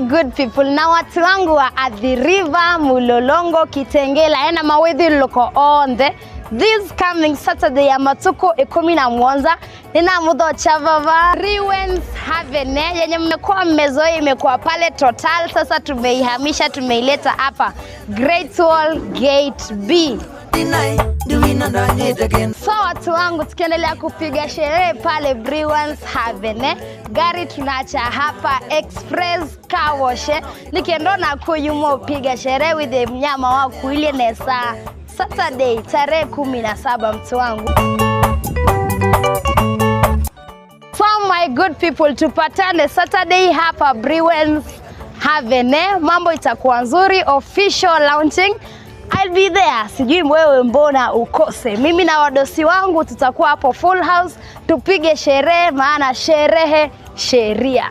good people, na watu wangu wa Athi River, Mulolongo, Kitengela, ena mawethi loko onde. This coming Saturday ya matuko 11 nina mudho chavava Rewens Havene yenye mmekuwa mmezoea imekuwa pale Total. Sasa tumeihamisha, tumeileta hapa Great Wall Gate B. So watu wangu, tukiendelea kupiga sherehe pale Rewens Havene, gari tunaacha hapa Express Car Wash nikiendo na kuyumo piga sherehe with the mnyama wa kuile nesa Saturday tarehe 17 mtu wangu. So my good people, tupatane Saturday hapa Rewens Havene. Mambo itakuwa nzuri, official launching. I'll be there. Sijui wewe mbona ukose. Mimi na wadosi wangu tutakuwa hapo full house, tupige sherehe, maana sherehe sheria.